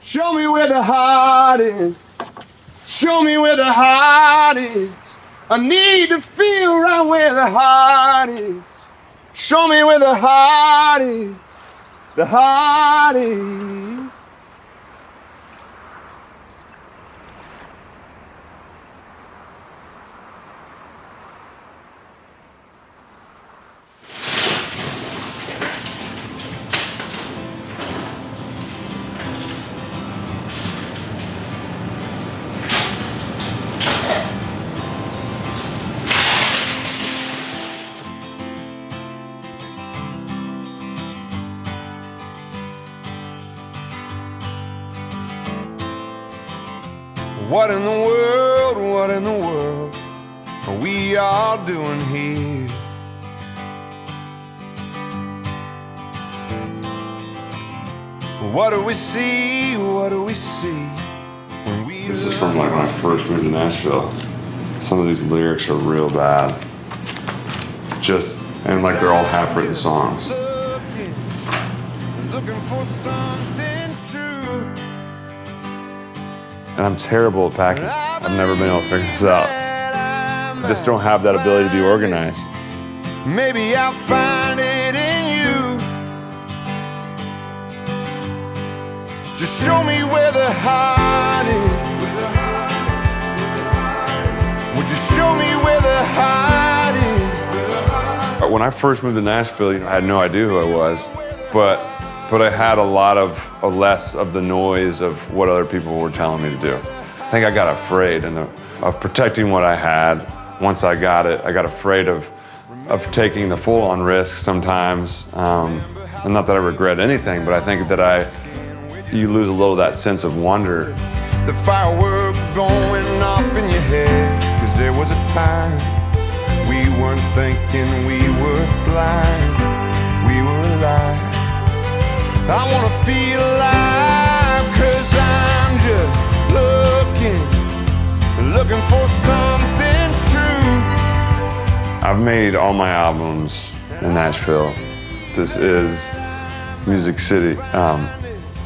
Show me where the heart is. Show me where the heart is. I need to feel right where the heart is. Show me where the heart is. The heart is. What in the world, what in the world are we all doing here? What do we see, what do we see when we This is from like when I first moved to Nashville. Some of these lyrics are real bad. And like they're all half-written songs. looking for something true. And I'm terrible at packing. I've never been able to figure this out. I just don't have that ability to be organized. Maybe I'll find it in you. Just show me where the heart is. Would you show me where the heart is? When I first moved to Nashville, I had no idea who I was, but I had a lot of less of the noise of what other people were telling me to do. I think I got afraid of protecting what I had. Once I got it, I got afraid of taking the full-on risk sometimes. And not that I regret anything, but I think that you lose a little of that sense of wonder. The firework going off in your head, 'cause there was a time we weren't thinking we were flying, we were alive. I wanna feel alive, 'cause I'm just looking for something true. I've made all my albums in Nashville. This is Music City.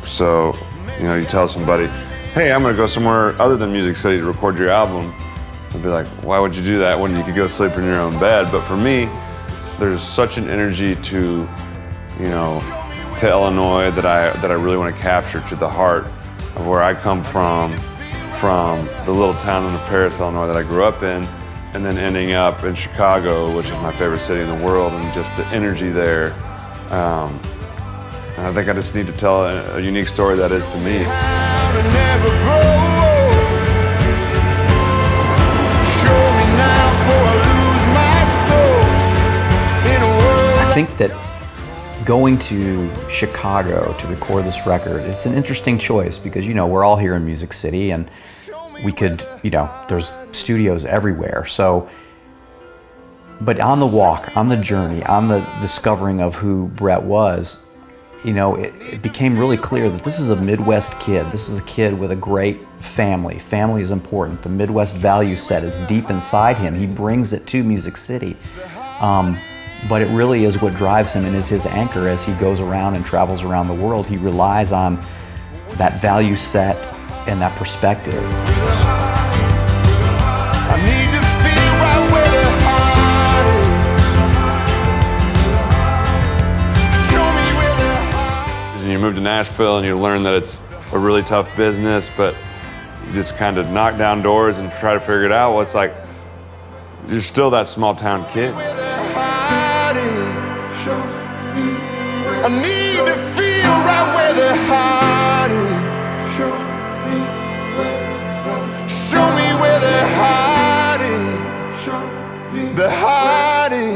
So, you tell somebody, hey, I'm gonna go somewhere other than Music City to record your album. They'd be like, why would you do that when you could go sleep in your own bed? But for me, there's such an energy to Illinois that I really want to capture, to the heart of where I come from the little town in Paris, Illinois that I grew up in, and then ending up in Chicago, which is my favorite city in the world, and just the energy there. And I think I just need to tell a unique story that is to me. I think that going to Chicago to record this record, it's an interesting choice because, we're all here in Music City and we could, there's studios everywhere. So, but on the walk, on the journey, on the discovering of who Brett was, it became really clear that this is a Midwest kid. This is a kid with a great family. Family is important. The Midwest value set is deep inside him. He brings it to Music City. But it really is what drives him and is his anchor as he goes around and travels around the world. He relies on that value set and that perspective. I need to feel right where the heart is. Show me where the heart is. And you move to Nashville and you learn that it's a really tough business, but you just kind of knock down doors and try to figure it out. Well, it's like you're still that small town kid. I need to feel right where the heart is. Show me where the heart is. The heart is.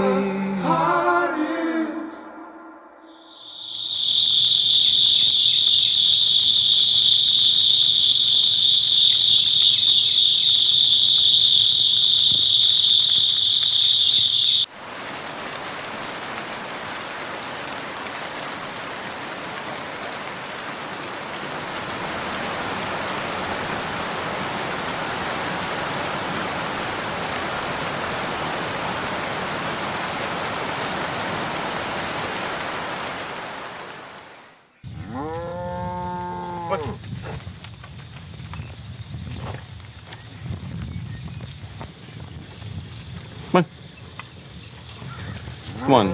Come on.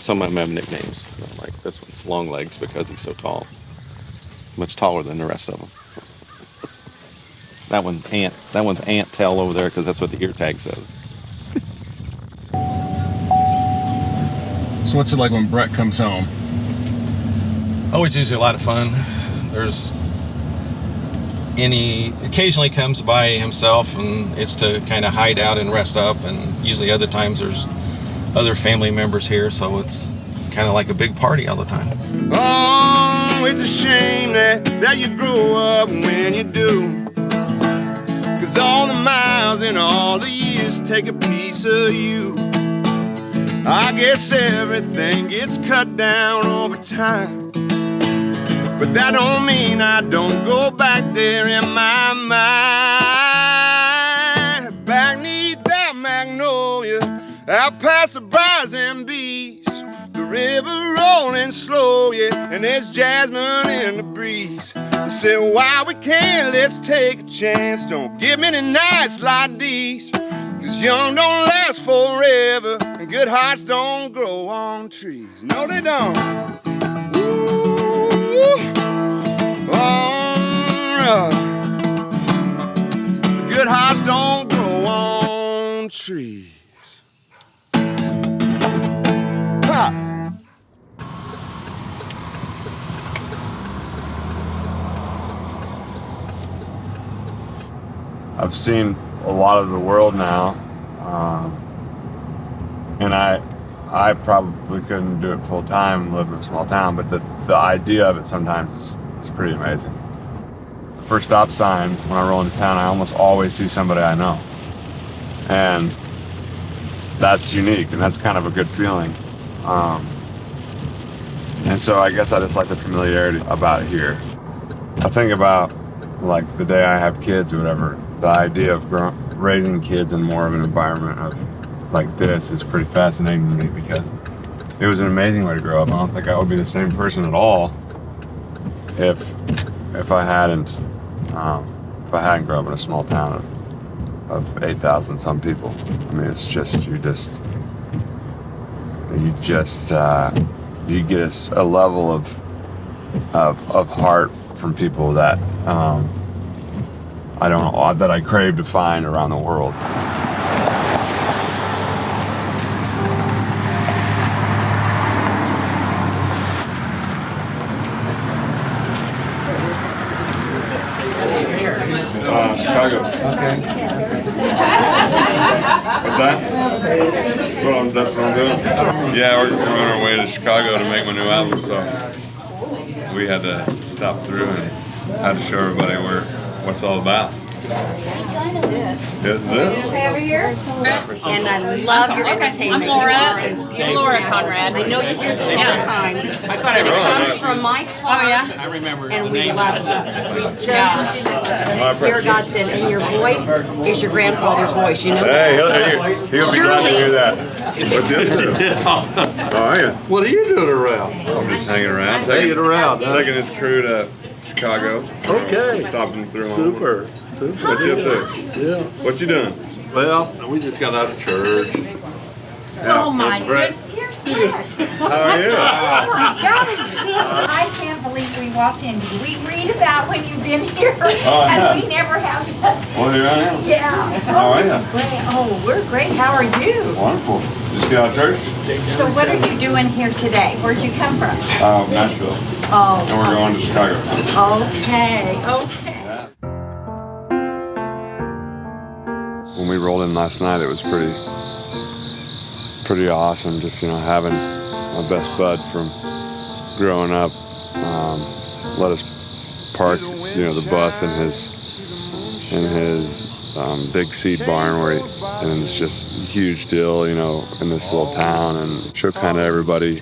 Some of them have nicknames. Like this one's Long Legs because he's so tall. Much taller than the rest of them. That one's Ant Tail over there because that's what the ear tag says. So what's it like when Brett comes home? Oh, it's usually a lot of fun. Occasionally comes by himself, and it's to kind of hide out and rest up, and usually other times there's other family members here, so it's kind of like a big party all the time. Oh, it's a shame that you grow up when you do. 'Cause all the miles and all the years take a piece of you. I guess everything gets cut down over time, but that don't mean I don't go back there in my mind. Back 'neath that magnolia, out past the bars and bees, the river rolling slow, yeah, and there's jasmine in the breeze. I said, while we can, let's take a chance. Don't give many nights like these, 'cause young don't last forever, and good hearts don't grow on trees. No, they don't. Ooh. Oh, good hearts don't grow on trees. Ha! I've seen a lot of the world now, and I probably couldn't do it full time, live in a small town, but the idea of it sometimes is pretty amazing. First stop sign, when I roll into town, I almost always see somebody I know, and that's unique, and that's kind of a good feeling. And so I guess I just like the familiarity about it here. I think about like the day I have kids or whatever, the idea of raising kids in more of an environment of like this is pretty fascinating to me, because it was an amazing way to grow up. I don't think I would be the same person at all if I hadn't grown up in a small town of 8,000 some people. I mean, it's just you get a level of heart from people that I crave to find around the world. Chicago. Okay. What's that? That's what I'm doing. Yeah, we're on our way to Chicago to make my new album, so we had to stop through and had to show everybody what's all about. This is it. Over here. And I love your entertainment. I'm Laura. You're Laura Conrad. I know you hear this all the time. I thought I And it wrote comes it. from my heart. Oh, yeah? I remember And the we name. love you. We just hear God said, and your voice is your grandfather's voice, you know? Hey, he'll be glad to hear that. What's the other? Oh, yeah. What are you doing around? I'm just hanging around. Hanging around, huh? Taking this crew to Chicago. Okay. Stopping through. Super. What you up to? Yeah. What you doing? Well, we just got out of church. Oh my Brett. goodness. Here's Brett. How are you? Oh my gosh. I can't believe we walked in. We read about when you've been here, yeah. and we never have. Well, you're on now. Yeah. How are this ya? is great. Oh, we're great. How are you? Wonderful. Just get out of church? So what are you doing here today? Where'd you come from? Nashville. Oh. And we're going to Chicago. Okay. Okay. When we rolled in last night, it was pretty awesome. Just having my best bud from growing up let us park the bus in his big seed barn and it's just a huge deal in this little town, and show kind of everybody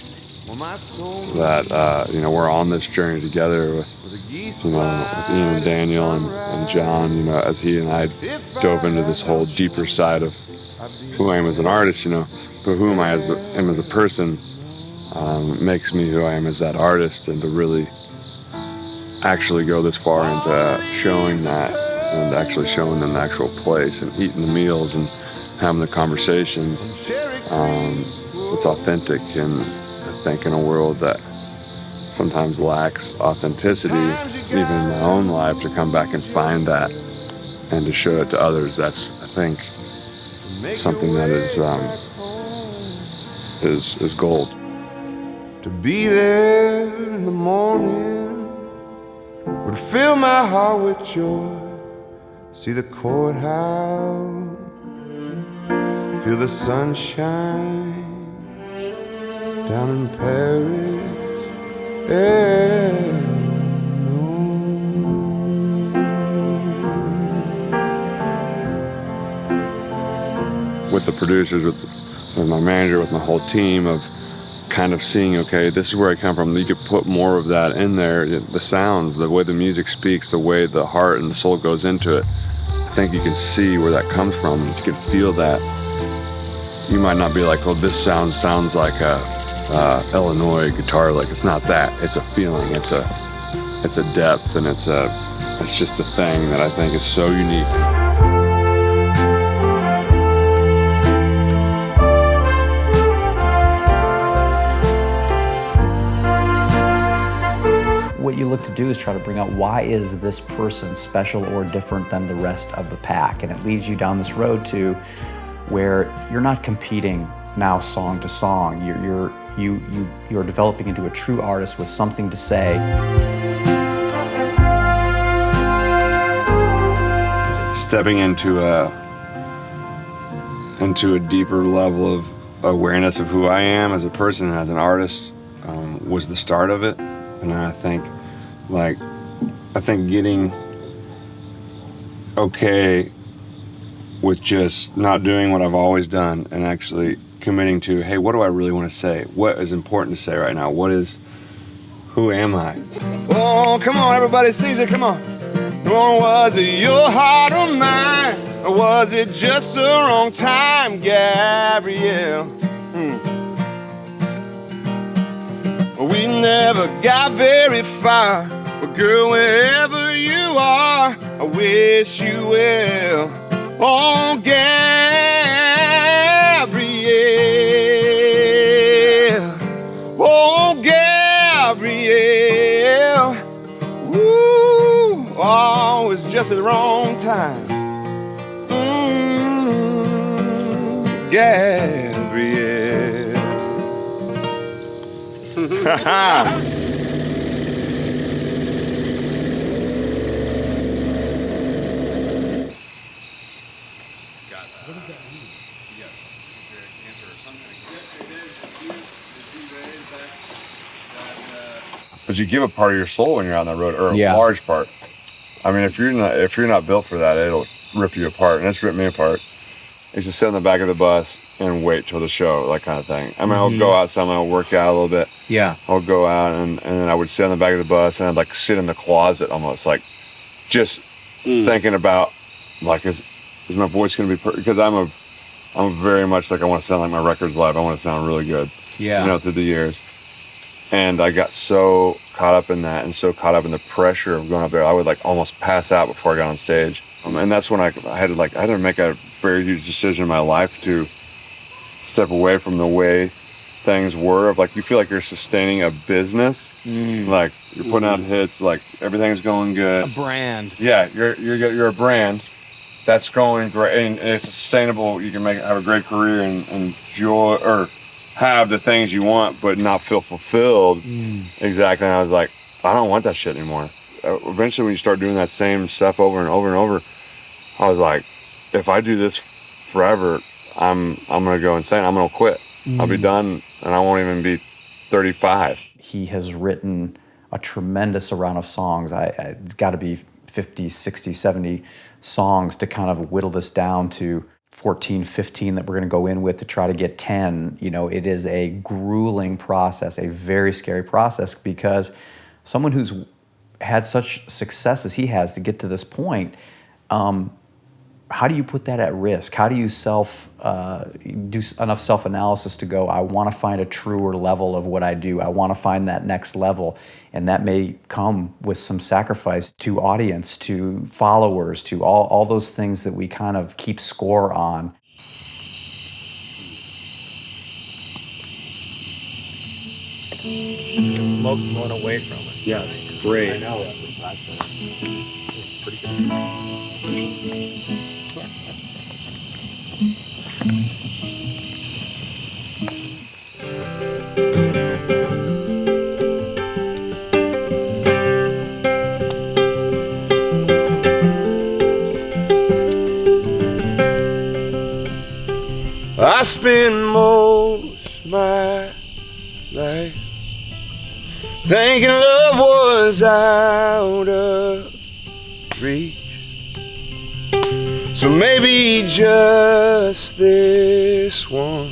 that we're on this journey together with Ian and Daniel and John, as he and I dove into this whole deeper side of who I am as an artist, but who am I am as a person, makes me who I am as that artist, and to really actually go this far into showing that and actually showing them the actual place and eating the meals and having the conversations. It's authentic, and I think in a world that sometimes lacks authenticity, even in my own life, to come back and find that and to show it to others, that's, I think, something that is gold. To be there in the morning would fill my heart with joy. See the courthouse, feel the sunshine down in Paris. With the producers, with my manager, with my whole team, of kind of seeing, okay, this is where I come from. You could put more of that in there. The sounds, the way the music speaks, the way the heart and the soul goes into it. I think you can see where that comes from. You can feel that. You might not be like, oh, this sounds like a Illinois guitar lick. It's not that. It's a feeling. It's a depth, and it's just a thing that I think is so unique. What you look to do is try to bring out, why is this person special or different than the rest of the pack? And it leads you down this road to where you're not competing now song to song. You're developing into a true artist with something to say. Stepping into a deeper level of awareness of who I am as a person and as an artist was the start of it. And I think getting okay with just not doing what I've always done and actually committing to, hey, what do I really want to say? What is important to say right now? Who am I? Oh, come on, everybody sees it, come on. Was it your heart or mine? Or was it just the wrong time, Gabrielle? We never got very far, but girl, wherever you are, I wish you well. Oh, Gabrielle. Oh, Gabrielle. Woo, oh, it's just at the wrong time. Gabrielle. But you give a part of your soul when you're on that road, or a Yeah. large part. I mean, if you're not built for that, it'll rip you apart, and it's ripped me apart. I used to sit in the back of the bus and wait till the show, that kind of thing. I mean, I'll go outside, I'll work out a little bit. Yeah. I'll go out, and then I would sit on the back of the bus, and I'd like sit in the closet almost, like just thinking about, like, is my voice going to be because I'm very much like, I want to sound like my records live. I want to sound really good. Yeah. Through the years. And I got so caught up in that and so caught up in the pressure of going up there, I would like almost pass out before I got on stage. And that's when I had to make a very huge decision in my life to step away from the way things were. Of like, you feel like you're sustaining a business, like you're putting out hits, like everything's going good. A brand. Yeah, you're a brand that's going great, and it's sustainable. You can have a great career and enjoy or have the things you want, but not feel fulfilled. Exactly. And I was like, I don't want that shit anymore. Eventually, when you start doing that same stuff over and over and over, I was like, if I do this forever, I'm gonna go insane. I'm gonna quit. I'll be done, and I won't even be 35. He has written a tremendous amount of songs. It's got to be 50, 60, 70 songs to kind of whittle this down to 14, 15 that we're going to go in with to try to get 10. It is a grueling process, a very scary process, because someone who's had such success as he has to get to this point, how do you put that at risk? How do you do enough self-analysis to go, I want to find a truer level of what I do. I want to find that next level. And that may come with some sacrifice to audience, to followers, to all those things that we kind of keep score on. The smoke's blowing away from us. Yeah, it's great. I know. Pretty good. I spend most my life thinking love was out of reach. So maybe just this one,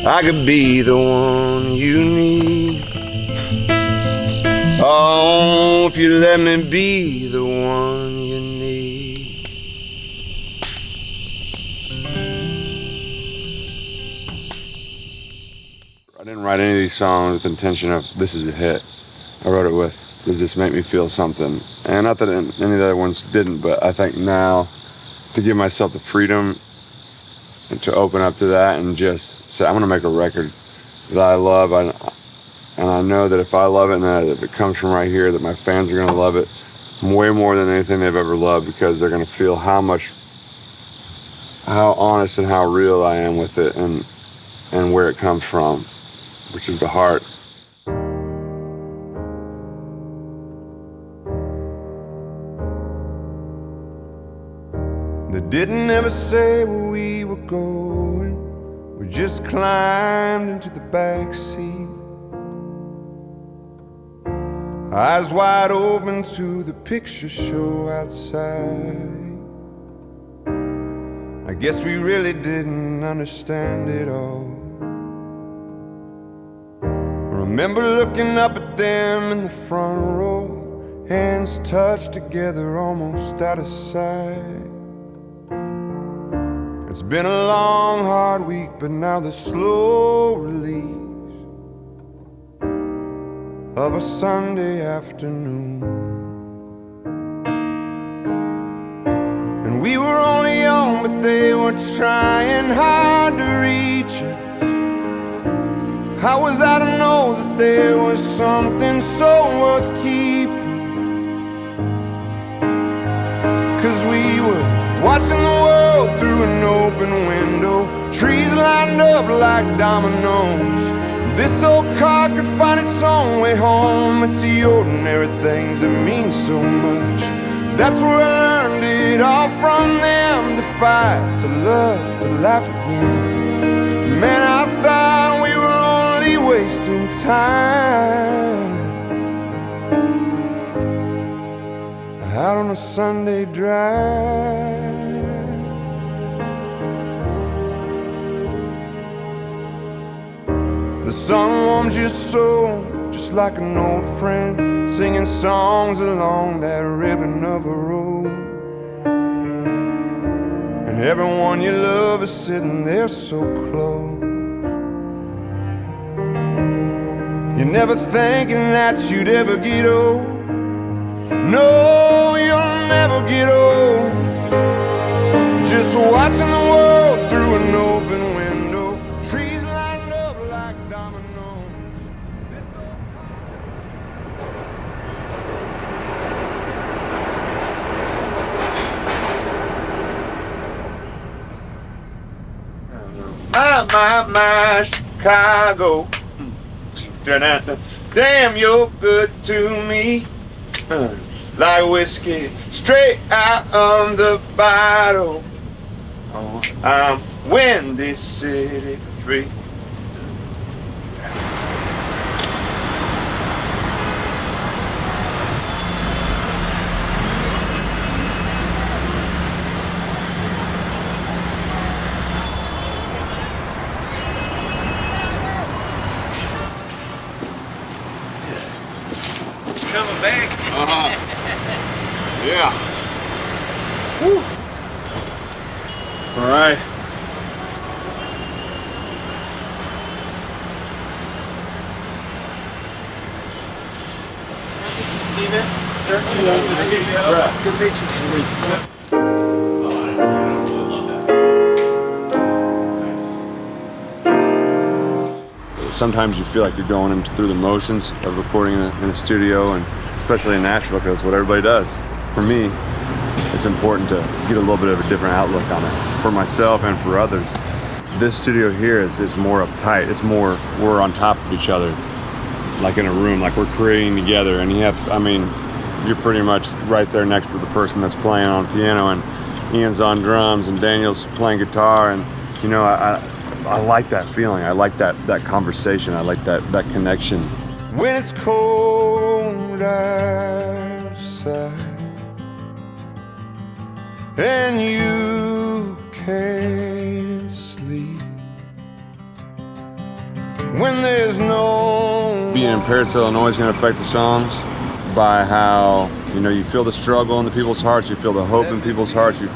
I could be the one you need. Oh, if you let me be the one you need. I didn't write any of these songs with the intention of this is a hit. I wrote it with, does this make me feel something? And not that any of the other ones didn't, but I think now to give myself the freedom and to open up to that and just say, I'm gonna make a record that I love. And I know that if I love it and that if it comes from right here, that my fans are gonna love it way more than anything they've ever loved, because they're gonna feel how honest and how real I am with it and where it comes from, which is the heart. They didn't ever say where we were going. We just climbed into the back seat, eyes wide open to the picture show outside. I guess we really didn't understand it all. I remember looking up at them in the front row, hands touched together almost out of sight. It's been a long, hard week, but now the slow release of a Sunday afternoon. And we were only young, but they were trying hard to reach us. How was I to know that there was something so worth keeping? 'Cause we were watching the world through an open window, trees lined up like dominoes. This old car could find its own way home. It's the ordinary things that mean so much. That's where I learned it all from them. To fight, to love, to laugh again. Man, I thought we were only wasting time out on a Sunday drive. The sun warms your soul just like an old friend, singing songs along that ribbon of a road. And everyone you love is sitting there so close. You're never thinking that you'd ever get old. No, you'll never get old. Just watching the world through an open window, trees lined up like dominoes. My Chicago. Damn, you're good to me. Like whiskey straight out of the bottle. Oh, I'm Windy City free. Coming back. Yeah. Woo. All right. This is Steven. Sir. Good to meet you. Oh, I really love that. Nice. sometimes you feel like you're going through the motions of recording in a studio, and especially in Nashville, because it's what everybody does. For me, it's important to get a little bit of a different outlook on it, for myself and for others. This studio here is more uptight. It's more, we're on top of each other, like in a room, like we're creating together. And you're pretty much right there next to the person that's playing on piano, and Ian's on drums, and Daniel's playing guitar. And I like that feeling. I like that conversation. I like that connection. When it's cold outside and you can't sleep, when there's no... Being in Paris, Illinois is going to affect the songs by how, you feel the struggle in the people's hearts, you feel the hope in people's hearts, you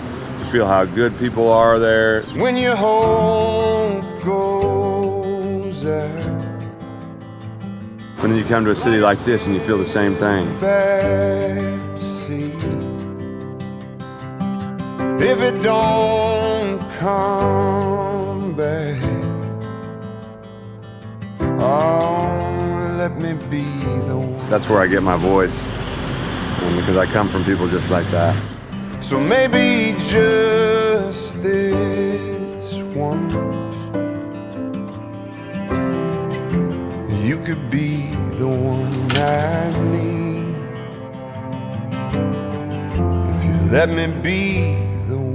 feel how good people are there. When your hope goes out, And then you come to a city like this and you feel the same thing. backseat, if it don't come back, oh, let me be the one. That's where I get my voice, because I come from people just like that. So maybe just this once, you could be the one I need, if you let me be the one.